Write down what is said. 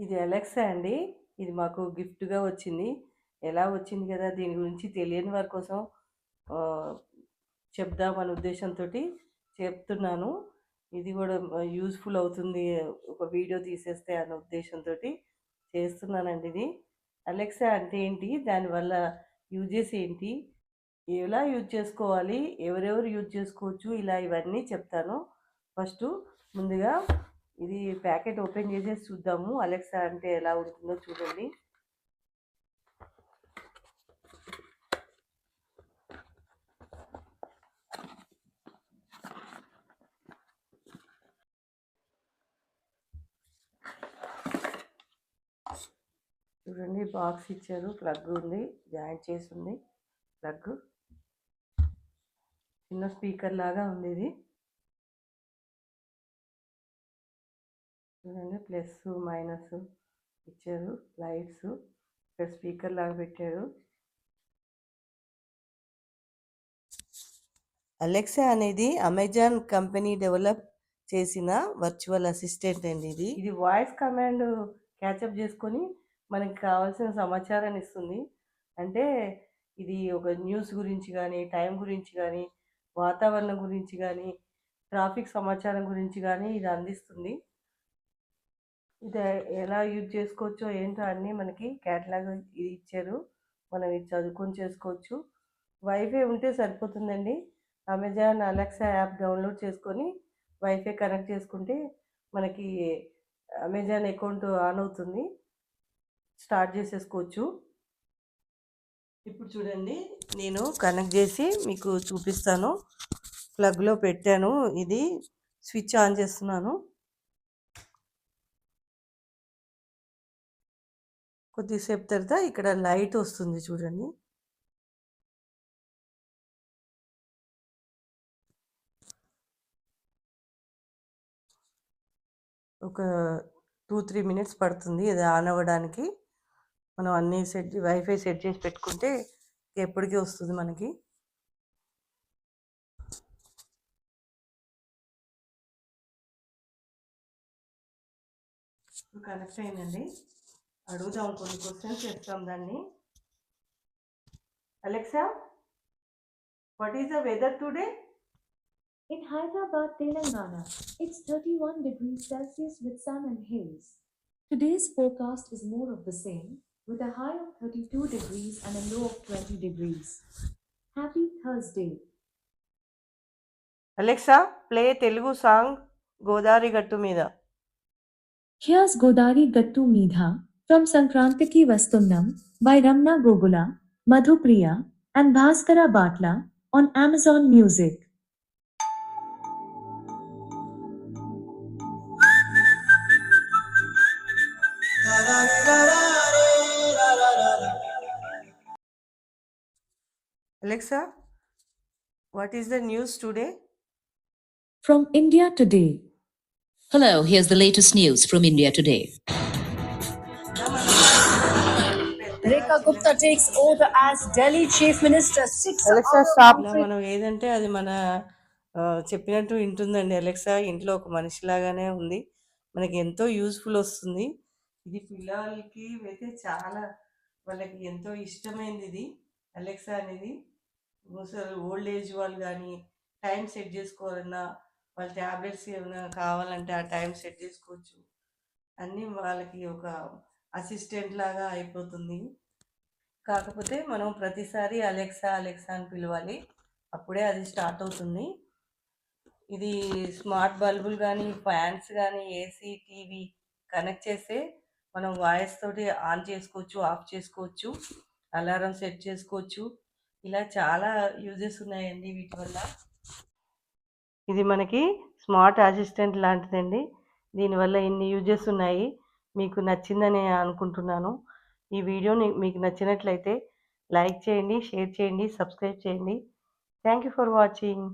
ఇది అలెక్సా అండి. ఇది మాకు గిఫ్ట్‌గా వచ్చింది. ఎలా వచ్చింది కదా! దీని గురించి తెలియని వారి కోసం ఆహ్, చెప్దామనే ఉద్దేశంతోటి చెప్తున్నాను. ఇది గూడా యూజ్‌ఫుల్ అవుతుంది. ఒక వీడియో తీసేస్తే అనే ఉద్దేశంతోటి చేస్తున్నానండి ఇది. అలెక్సా అంటే ఏంటి? దానివల్ల యూజెస్ ఏంటి? ఎలా యూజ్ చేసుకోవాలి? ఎవరెవరు యూజ్ చేసుకోవచ్చు? ఇలా ఇవన్నీ చెప్తాను. ముందుగా ఇది ప్యాకెట్ ఓపెన్ చేసేసి చూద్దాము. అలెక్సా అంటే ఎలా ఉంటుందో చూడండి. చూడండి బాక్స్ ఇచ్చారు. ప్లగ్ ఉంది. జాయింట్ చేసి ఉంది ప్లగ్. చిన్న స్పీకర్ లాగా ఉంది ఇది. చూడండి ప్లస్ మైనస్ ఇచ్చారు. లైట్స్ ఇక్కడ స్పీకర్ లాగా పెట్టారు. అలెక్సా అనేది అమెజాన్ కంపెనీ డెవలప్ చేసిన వర్చువల్ అసిస్టెంట్ అండి. ఇది వాయిస్ కమాండ్ క్యాచప్ చేసుకొని మనకి కావాల్సిన సమాచారాన్ని ఇస్తుంది. అంటే ఇది ఒక న్యూస్ గురించి కానీ, టైం గురించి కానీ, వాతావరణం గురించి కానీ, ట్రాఫిక్ సమాచారం గురించి కానీ ఇది అందిస్తుంది. ఇది ఎలా యూజ్ చేసుకోవచ్చో ఏంటో అన్నీ మనకి క్యాటలాగ్ ఇది ఇచ్చారు. మనం ఇది చదువుకొని చేసుకోవచ్చు. వైఫై ఉంటే సరిపోతుందండి. అమెజాన్ అలెక్సా యాప్ డౌన్లోడ్ చేసుకొని వైఫై కనెక్ట్ చేసుకుంటే మనకి అమెజాన్ అకౌంట్ ఆన్ అవుతుంది. స్టార్ట్ చేసేసుకోవచ్చు. ఇప్పుడు చూడండి నేను కనెక్ట్ చేసి మీకు చూపిస్తాను. ప్లగ్లో పెట్టాను. ఇది స్విచ్ ఆన్ చేస్తున్నాను. కొద్దిసేపు తర్వాత ఇక్కడ లైట్ వస్తుంది చూడండి. ఒక 2-3 మినిట్స్ పడుతుంది ఇది ఆన్ అవ్వడానికి. మనం అన్నీ వైఫై సెట్ చేసి పెట్టుకుంటే ఎప్పటికీ వస్తుంది మనకి. కనెక్ట్ అయిందండి. అడుగుదాం, కొన్ని క్వశ్చన్స్ చేస్తాం దాన్ని. Alexa, what is the weather today? In Hyderabad, Telangana, it's 31 degrees Celsius with sun and haze. Today's forecast is more of the same, with a high of 32 degrees and a low of 20 degrees. Happy Thursday. Alexa, play Telugu song Godari Gattu Mida. Here's Godari Gattu Meedha from Sankrantiki Vastunnam by Ramna Gogula, Madhupriya, and Bhaskara Batla on Amazon Music. Alexa, what is the news today? From India Today. Hello, here's the latest news from India today. Rekha Gupta takes over as Delhi Chief Minister. Alexa stop. మనం ఏదంటే అది మన చెప్పినట్టు వింటుందండి. Alexa ఇంట్లో ఒక మనిషిలాగానే ఉంది. మనకి ఎంతో యూజ్ఫుల్ వస్తుంది. ఇది పిల్లలకి అయితే చాలా వాళ్ళకి ఎంతో ఇష్టమైనది ఇది అలెక్సా అనేది. ముసలి ఓల్డ్ ఏజ్ వాళ్ళు కానీ టైం సెట్ చేసుకోవాలన్నా, వాళ్ళ ట్యాబ్లెట్స్ ఏమైనా కావాలంటే ఆ టైం సెట్ చేసుకోవచ్చు. అన్నీ వాళ్ళకి ఒక అసిస్టెంట్ లాగా అయిపోతుంది. కాకపోతే మనం ప్రతిసారి అలెక్సా అలెక్సా అని పిలవాలి. అప్పుడే అది స్టార్ట్ అవుతుంది. ఇది స్మార్ట్ బల్బులు కానీ, ఫ్యాన్స్ కానీ, ఏసీ, టీవీ కనెక్ట్ చేస్తే మనం వాయిస్ తోటి ఆన్ చేసుకోవచ్చు, ఆఫ్ చేసుకోవచ్చు, అలారం సెట్ చేసుకోవచ్చు. ఇలా చాలా యూజెస్ ఉన్నాయండి వీటి వల్ల. ఇది మనకి స్మార్ట్ అసిస్టెంట్ లాంటిదండి. దీనివల్ల ఇన్ని యూజెస్ ఉన్నాయి. మీకు నచ్చిందని అనుకుంటున్నాను. ఈ వీడియో మీకు నచ్చినట్లయితే లైక్ చేయండి, షేర్ చేయండి, సబ్స్క్రైబ్ చేయండి. Thank you for watching.